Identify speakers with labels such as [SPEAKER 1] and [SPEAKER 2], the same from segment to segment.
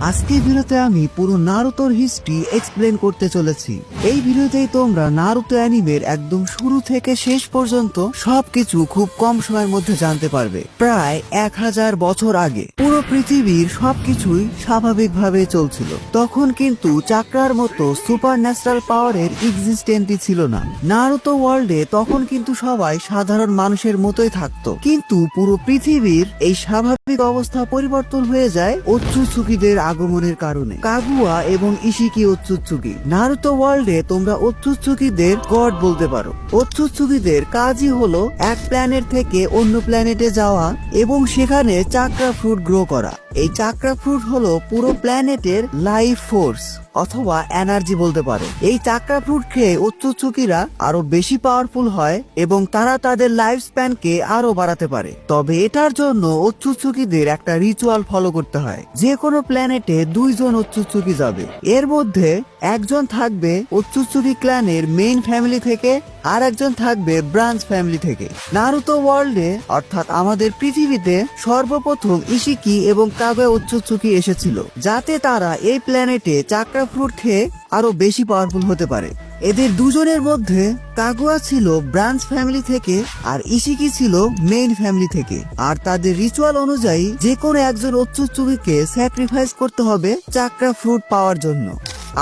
[SPEAKER 1] আজকের ভিডিওতে আমি পুরো নারুতোর হিস্ট্রি এক্সপ্লেন করতে চলেছি। এই ভিডিওতেই তোমরা নারুতো অ্যানিমের একদম শুরু থেকে শেষ পর্যন্ত সবকিছু খুব কম সময়ের মধ্যে জানতে পারবে। প্রায় 1000 বছর আগে পুরো পৃথিবীর সবকিছুই স্বাভাবিকভাবে চলছিল। তখন কিন্তু চাকরার মতো সুপার ন্যাচারাল পাওয়ারের এক্সিস্টেন্টই ছিল না। নারুতো ওয়ার্ল্ডে তখন কিন্তু সবাই সাধারণ মানুষের মতোই থাকতো, কিন্তু পুরো পৃথিবীর এই স্বাভাবিক অবস্থা পরিবর্তন হয়ে যায় ওৎসুৎসুকিদের আগমনের কারণে। কাগুয়া এবং ইশিকি ওৎসুৎসুকি। নারুতো ওয়ার্ল্ডে তোমরা ওৎসুৎসুকিদের গড বলতে পারো। ওৎসুৎসুকিদের কাজই হলো এক প্ল্যানেট থেকে অন্য প্ল্যানেটে যাওয়া এবং সেখানে চাকরা ফ্রুট গ্রো করা। এই চাকরা ফ্রুট হলো পুরো প্ল্যানেটের লাইফ ফোর্স অথবা এনার্জি বলতে পারো। এই চাকরা ফ্রুট খেয়ে ওৎসুৎসুকিরা আরো বেশি পাওয়ারফুল হয় এবং তারা তাদের লাইফ স্প্যানকে আরো বাড়াতে পারে। তবে এটার জন্য ওৎসুৎসুকিদের একটা রিচুয়াল ফলো করতে হয়। যে কোনো প্ল্যানেটে 2 জন ওৎসুৎসুকি যাবে। এর মধ্যে একজন থাকবে ওৎসুৎসুকি ক্ল্যানের মেইন ফ্যামিলি থেকে, আর একজন থাকবে ব্রাঞ্চ ফ্যামিলি থেকে। নারুতো ওয়ার্ল্ডে অর্থাৎ আমাদের পৃথিবীতে সর্বপ্রথম ইশিকি এবং কাগুয়া ওৎসুৎসুকি এসেছিল, যাতে তারা এই প্ল্যানেটে চাকরা ফ্রুট খেয়ে আরো বেশি পাওয়ারফুল হতে পারে। এদের দুজনের মধ্যে কাগুয়া ছিল ব্রাঞ্চ ফ্যামিলি থেকে আর ইশিকি ছিল মেইন ফ্যামিলি থেকে। আর তাদের রিচুয়াল অনুযায়ী যে কোনো একজন ওৎসুৎসুকিকে স্যাক্রিফাইস করতে হবে চাকরা ফ্রুট পাওয়ার জন্য।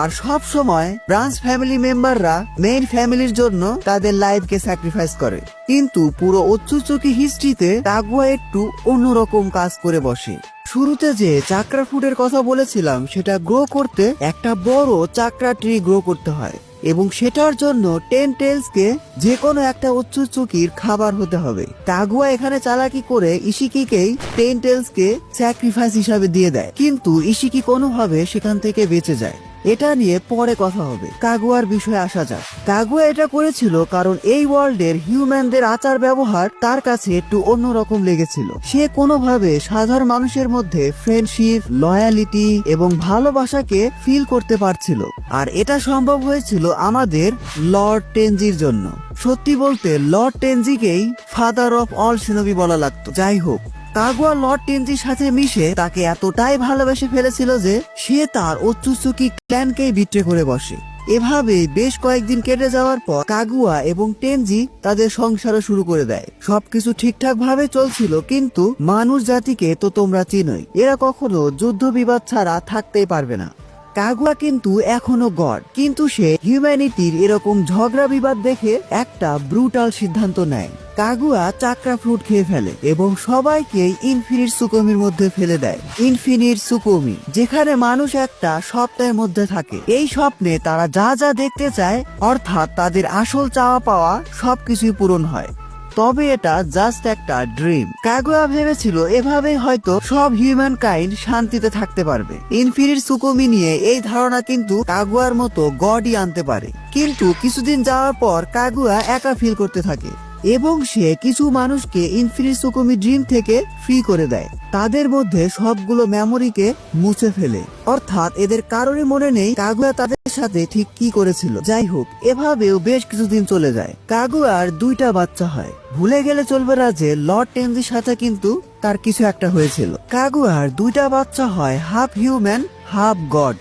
[SPEAKER 1] আর সব সময় ব্রাঞ্চ ফ্যামিলি মেম্বাররা মেইন ফ্যামিলির জন্য তাদের লাইফকে স্যাক্রিফাইস করে। কিন্তু পুরো ওৎসুৎসুকি হিস্ট্রিতে কাগুয়া একটু অন্যরকম কাজ করে বসে। শুরুতে যে চাকরা ফ্রুটের কথা বলেছিলাম, সেটা গ্রো করতে একটা বড় চাকরা ট্রি গ্রো করতে হয় এবং সেটার জন্য 10 টেলসকে যে কোনো একটা ওৎসুৎসুকির খাবার হতে হবে। কাগুয়া এখানে চালাকি করে ইশিকিকেই 10 টেলসকে স্যাক্রিফাইস হিসাবে দিয়ে দেয়, কিন্তু ইশিকি কোনোভাবে সেখান থেকে বেঁচে যায়। এটা নিয়ে পরে কথা হবে। কাগুয়ার বিষয়ে আসা যাক। কাগুয়া এটা করেছিল কারণ এই ওয়ার্ল্ডের হিউম্যানদের আচার ব্যবহার তার কাছে একটু অন্যরকম লেগেছিল। সে কোনোভাবে সাধারণ মানুষের মধ্যে ফ্রেন্ডশিপ, লয়ালিটি এবং ভালোবাসাকে ফিল করতে পারছিল। আর এটা সম্ভব হয়েছিল আমাদের লর্ড টেনজির জন্য। সত্যি বলতে লর্ড টেনজিকেই ফাদার অফ অল শিনোবি বলা লাগতো। যাই হোক, কাগুয়া লর্ড টেনজির সাথে মিশে তাকে এতটাই ভালোবেসে ফেলেছিল যে সে তার ওৎসুৎসুকি ক্ল্যানকেই বিট্রে করে বসে। এভাবে বেশ কয়েকদিন কেটে যাওয়ার পর কাগুয়া এবং টেনজি তাদের সংসারও শুরু করে দেয়। সবকিছু ঠিকঠাক ভাবে চলছিল, কিন্তু মানুষ জাতিকে তো তোমরা চিনোই, এরা কখনো যুদ্ধ বিবাদ ছাড়া থাকতেই পারবে না। কাগুয়া কিন্তু এখনো গড, কিন্তু সে হিউম্যানিটির এরকম ঝগড়া বিবাদ দেখে একটা ব্রুটাল সিদ্ধান্ত নেয়। কাগুয়া চাকরা ফ্রুট খেয়ে ফেলে এবং সবাইকে ইনফিনিট সুকুমির মধ্যে ফেলে দেয়। ইনফিনিট সুকুমি, যেখানে মানুষ একটা স্বপ্নের মধ্যে থাকে। এই স্বপ্নে তারা যা যা দেখতে চায়, অর্থাৎ তাদের আসল চাওয়া পাওয়া সবকিছুই পূরণ হয়। তবে এটা জাস্ট একটা ড্রিম। কাগুয়া ভেবেছিল এভাবেই হয়তো সব হিউম্যান কাইন্ড শান্তিতে থাকতে পারবে। ইনফিনিট সুকুমি নিয়ে এই ধারণা কিন্তু কাগুয়ার মতো গডই আনতে পারে। কিন্তু কিছুদিন যাওয়ার পর কাগুয়া একা ফিল করতে থাকে এবং সে কিছু মানুষকে ইনফিনিট সুকুমি ড্রিম থেকে ফ্রি করে দেয়। তাদের মধ্যে সবগুলো মেমোরিকে মুছে ফেলে, অর্থাৎ এদের কারোরই মনে নেই কাগুয়া তাদের সাথে ঠিক কি করেছিল। যাই হোক, এভাবেও বেশ কিছুদিন চলে যায়। কাগুয়ার 2টা বাচ্চা হয়। ভুলে গেলে চলবে না যে লর্ড টেনজির সাথে কিন্তু তার কিছু একটা হয়েছিল। কাগুয়ার 2টা বাচ্চা হয় হাফ হিউম্যান হাফ গড,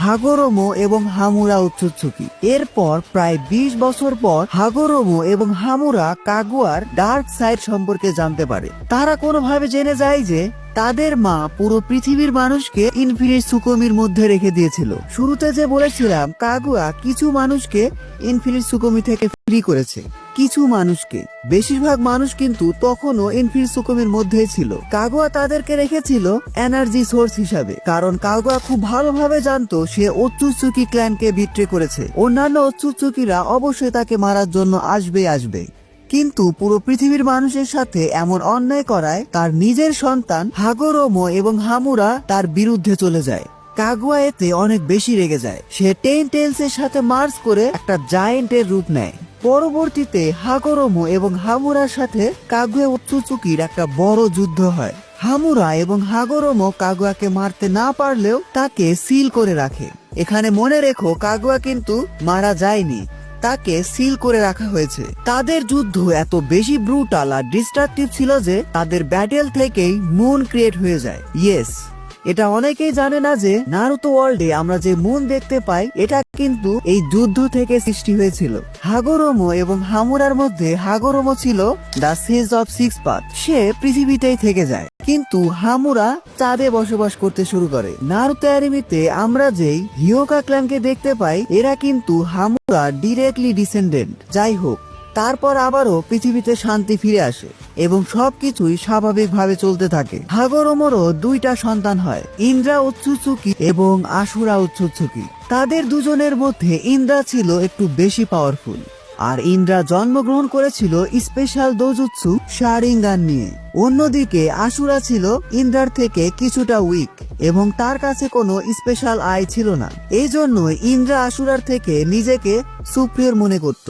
[SPEAKER 1] হাগোরোমো এবং হামুরা ওৎসুৎসুকি। এরপর প্রায় 20 বছর পর হাগোরোমো এবং হামুরা কাগুয়ার ডার্ক সাইড সম্পর্কে জানতে পারে। তারা কোনোভাবে জেনে যায় যে তাদের মা পুরো পৃথিবীর মানুষকে ইনফিনিট সুকুমির মধ্যে রেখে দিয়েছিল। শুরুতে যে বলেছিলাম কাগুয়া কিছু মানুষকে ইনফিনিট সুকুমি থেকে ফ্রি করেছে, কিছু মানুষকে। বেশিরভাগ মানুষ কিন্তু তখনও ইনফিনিট সুকুমির মধ্যেই ছিল। কাগুয়া তাদেরকে রেখেছিল এনার্জি সোর্স হিসাবে, কারণ কাগুয়া খুব ভালোভাবে জানতো সে ওৎসুৎসুকি ক্ল্যানকে বিট্রে করেছে। অন্যান্য ওৎসুৎসুকিরা অবশ্যই তাকে মারার জন্য আসবে। কিন্তু পুরো পৃথিবীর মানুষের সাথে এমন অন্যায় করায় তার নিজের সন্তান হাগোরোমো এবং হামুরা তার বিরুদ্ধে চলে যায়। কাগুয়া এতে অনেক বেশি রেগে যায়। সে 10 টেলস এর সাথে মার্চ করে একটা জায়েন্টের রূপ নেয়। পরবর্তীতে হাগোরোমো এবং হামুরার সাথে কাগুয়া ওৎসুৎসুকির একটা বড় যুদ্ধ হয়। হামুরা এবং হাগোরোমো কাগুয়াকে মারতে না পারলেও তাকে সিল করে রাখে। এখানে মনে রেখো, কাগুয়া কিন্তু মারা যায়নি, তাকে সিল করে রাখা হয়েছে। তাদের যুদ্ধ এত বেশি ব্রুটাল আর ডিস্ট্রাকটিভ ছিল যে তাদের ব্যাটেল থেকেই মুন ক্রিয়েট হয়ে যায়। ইয়েস, এটা অনেকেই জানে না যে নারুতো ওয়ার্ল্ডে আমরা যে মুন দেখতে পাই এটা কিন্তু এই যুদ্ধ থেকে সৃষ্টি হয়েছিল। হাগোরোমো এবং হামুরার মধ্যে হাগোরোমো ছিল the sage of six path, সে পৃথিবীতেই থেকে যায়, কিন্তু হামুরা চাঁদে বসবাস করতে শুরু করে। নারুতো অ্যানিমেতে আমরা যেই হিয়োকা ক্ল্যানকে দেখতে পাই এরা কিন্তু হামুরা ডিরেক্টলি ডিসেন্ডেন্ট। যাই হোক, তারপর আবারও পৃথিবীতে শান্তি ফিরে আসে এবং সবকিছুই স্বাভাবিকভাবে চলতে থাকে। হাগোরোমোরও দুইটা সন্তান হয়, ইন্দ্রা উৎসুৎসুকি এবং আশুরা উৎসুৎসুকি। তাদের দুজনের মধ্যে ইন্দ্রা ছিল একটু বেশি পাওয়ারফুল, আর ইন্দ্রা জন্মগ্রহণ করেছিল স্পেশাল দোজুৎসু শারিঙ্গান নিয়ে। অন্যদিকে আশুরা ছিল ইন্দ্রার থেকে কিছুটা উইক এবং তার কাছে কোনো স্পেশাল আই ছিল না। এই জন্য ইন্দ্রা আশুরার থেকে নিজেকে সুপ্রিয়র মনে করত।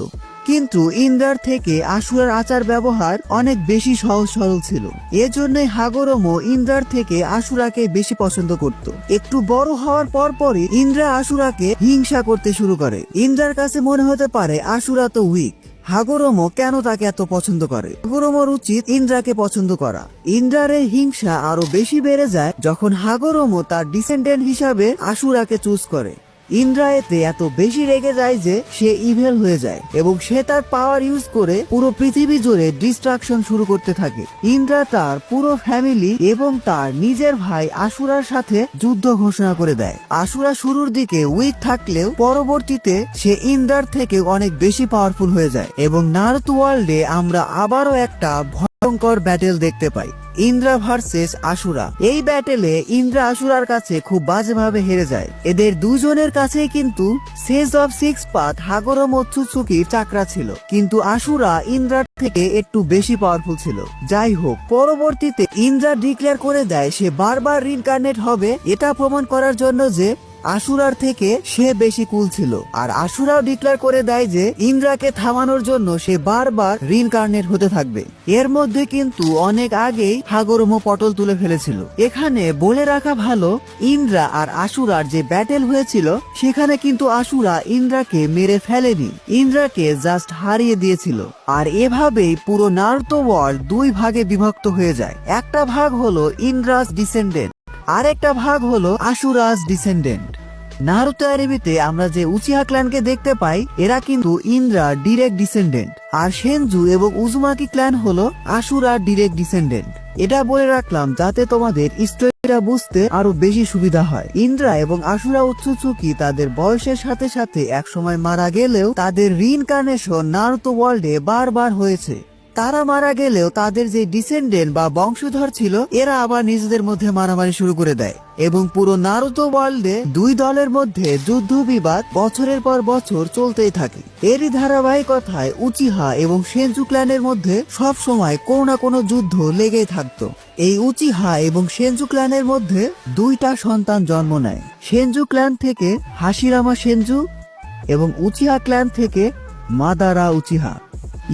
[SPEAKER 1] কিন্তু ইন্দ্রার থেকে আশুরার আচার ব্যবহার অনেক বেশি সহজ সরল ছিল। এজন্যই হাগোরোমো ইন্দ্রার থেকে আশুরাকে বেশি পছন্দ করত। একটু বড় হওয়ার পরই ইন্দ্রা আশুরাকে হিংসা করতে শুরু করে। ইন্দ্রার কাছে মনে হতে পারে আশুরা তো উইক, হাগোরোমো কেন তাকে এত পছন্দ করে। হাগোরোমোর উচিত ইন্দ্রাকে পছন্দ করা। ইন্দ্রার এই হিংসা আরো বেশি বেড়ে যায় যখন হাগোরোমো তার ডিসেন্ডেন্ট হিসাবে আশুরাকে চুজ করে। ইন্দ্রা এতে এত বেশি রেগে যায় যে সে ইভেল হয়ে যায় এবং সে তার পাওয়ার ইউজ করে পুরো পৃথিবী জুড়ে ডিস্ট্রাকশন শুরু করতে থাকে। ইন্দ্রা তার পুরো ফ্যামিলি এবং তার নিজের ভাই আশুরার সাথে যুদ্ধ ঘোষণা করে দেয়। আশুরা শুরুর দিকে উইক থাকলেও পরবর্তীতে সে ইন্দ্রার থেকে অনেক বেশি পাওয়ারফুল হয়ে যায় এবং নারুতো ওয়ার্ল্ডে আমরা আবারও একটা ভয়ঙ্কর ব্যাটেল দেখতে পাই, ইন্দ্রা ভার্সেস আশুরা। এই ব্যাটেলে ইন্দ্রা আশুরার কাছে খুব বাজেভাবে হেরে যায়। এদের দুজনের কাছেই কিন্তু সেজ অফ সিক্স পাথ হাগোরোমো উৎসুৎসুকির চাকরা ছিল, কিন্তু আশুরা ইন্দ্রার থেকে একটু বেশি পাওয়ারফুল ছিল। যাই হোক, পরবর্তীতে ইন্দ্রা ডিক্লেয়ার করে দেয় সে বারবার রিইনকার্নেট হবে, এটা প্রমাণ করার জন্য যে আশুরার থেকে সে বেশি কুল ছিল। আর আশুরাও ডিক্লেয়ার করে দেয় যে ইন্দ্রাকে থামানোর জন্য সে বারবার রিইনকার্নেট হতে থাকবে। এর মধ্যে কিন্তু অনেক আগেই হাগোরোমো পটল তুলে ফেলেছিল। এখানে বলে রাখা ভালো, ইন্দ্রা আর আশুরার যে ব্যাটেল হয়েছিল সেখানে কিন্তু আশুরা ইন্দ্রাকে মেরে ফেলেনি, ইন্দ্রাকে জাস্ট হারিয়ে দিয়েছিল। আর এভাবেই পুরো নারুতো ওয়ার্ল্ড দুই ভাগে বিভক্ত হয়ে যায়। একটা ভাগ হলো ইন্দ্রাস ডিসেন্ডেন্ট, আরেকটা ভাগ হলো আশুরাস ডিসেন্ডেন্ট। নারুতো অ্যানিমেতে আমরা যে উচিহা ক্ল্যানকে দেখতে পাই এরা কিন্তু ইন্দ্রা ডিরেক্ট ডিসেন্ডেন্ট, আর সেনজু এবং উজুমাকি ক্ল্যান হলো আশুরার ডিরেক্ট ডিসেন্ডেন্ট। এটা বলে রাখলাম যাতে তোমাদের স্টোরিটা বুঝতে আরো বেশি সুবিধা হয়। ইন্দ্রা এবং আশুরা উৎসুৎসুকি তাদের বয়সের সাথে সাথে একসময় মারা গেলেও তাদের রিইনকার্নেশন নারুতো ওয়ার্ল্ডে বারবার হয়েছে। তারা মারা গেলেও তাদের যে ডিসেন্ডেন্ট বা বংশধর ছিল এরা আবার নিজেদের মধ্যে মারামারি শুরু করে দেয় এবং পুরো নারুতো ওয়ার্ল্ডে দুই দলের মধ্যে যুদ্ধ বিবাদ বছরের পর বছর চলতেই থাকে। এরই ধারাবাহিকতায় উচিহা এবং সেনজু ক্ল্যানের মধ্যে সব সময় কোনো না কোনো যুদ্ধ লেগেই থাকতো। এই উচিহা এবং সেনজু ক্ল্যানের মধ্যে দুইটা সন্তান জন্ম নেয়, সেনজু ক্ল্যান থেকে হাশিরামা সেনজু এবং উচিহা ক্ল্যান থেকে মাদারা উচিহা।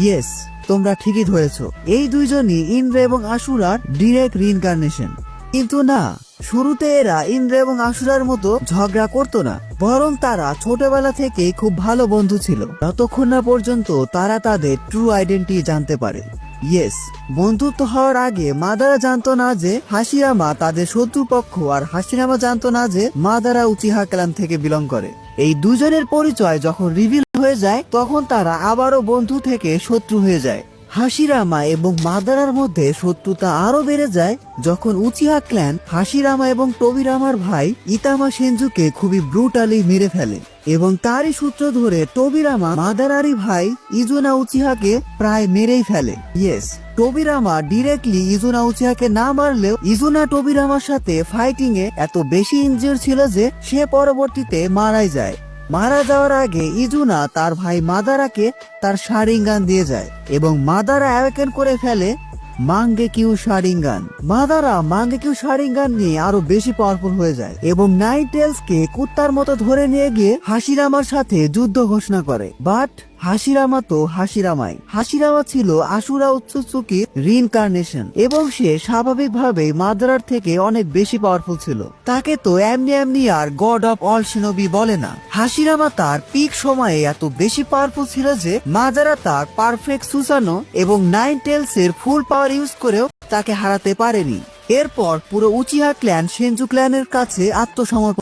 [SPEAKER 1] ইয়েস, তোমরা ঠিকই ধরেছো, এই দুইজনই ইন্দ্রা এবং আশুরার ডিরেক্ট রিইনকার্নেশন। কিন্তু না, শুরুতে এরা ইন্দ্রা এবং আশুরার মতো ঝগড়া করতো না, বরং তারা ছোটবেলা থেকে খুব ভালো বন্ধু ছিল, যতক্ষণ না পর্যন্ত তারা তাদের ট্রু আইডেন্টিটি জানতে পারে। ইয়েস, বন্ধুত্ব হওয়ার আগে মাদারা জানতো না যে হাশিরামা তাদের শত্রুপক্ষ, আর হাশিরামা জানতো না যে মাদারা উচিহা ক্ল্যান থেকে বিলং করে। এই দুজনের পরিচয় যখন রিভিল হয়ে যায় তখন তারা আবারও বন্ধু থেকে শত্রু হয়ে যায়। হাশিরামা এবং মাদারার মধ্যে শত্রুতা আরো বেড়ে যায় যখন উচিহা ক্ল্যান হাশিরামা এবং টোবিরামার ভাই ইতামা সেনজুকে খুবই ব্রুটালি মেরে ফেলে এবং তারই সূত্র ধরে টোবিরামা মাদারারি ভাই ইজুনা উচিহাকে প্রায় মেরেই ফেলে। ইয়েস, টোবিরামা ডিরেক্টলি ইজুনা উচিহাকে না মারলেও ইজুনা টোবিরামার সাথে ফাইটিং এ এত বেশি ইনজিওর ছিল যে সে পরবর্তীতে মারাই যায়। মারা যাওয়ার আগে ইজুনা তার ভাই মাদারাকে তার শারিঙ্গান দিয়ে যায় এবং মাদারা অ্যাওয়েকেন করে ফেলে মাঙ্গেকিউ শারিঙ্গান। মাদারা মাঙ্গেকিউ শারিঙ্গান নিয়ে আরো বেশি পাওয়ারফুল হয়ে যায় এবং নাইন টেলস কে কুত্তার মতো ধরে নিয়ে গিয়ে হাশিরামার সাথে যুদ্ধ ঘোষণা করে। বাট হাশিরামা তো হাশিরামাই। হাশিরামা ছিল আশুরা উৎসুৎসুকির রিইনকার্নেশন এবং সে স্বাভাবিকভাবেই মাদারার থেকে অনেক বেশি পাওয়ারফুল ছিল। তাকে তো এমনি এমনি আর গড অফ অল শিনোবি বলে না। হাশিরামা তার পিক সময়ে এত বেশি পাওয়ারফুল ছিল যে মাদারা তার পারফেক্ট সুসানো এবং নাইন টেলস এর ফুল পাওয়ার ইউজ করেও তাকে হারাতে পারেনি। এরপর পুরো উচিহা ক্ল্যান সেনজু ক্ল্যানের কাছে আত্মসমর্পণ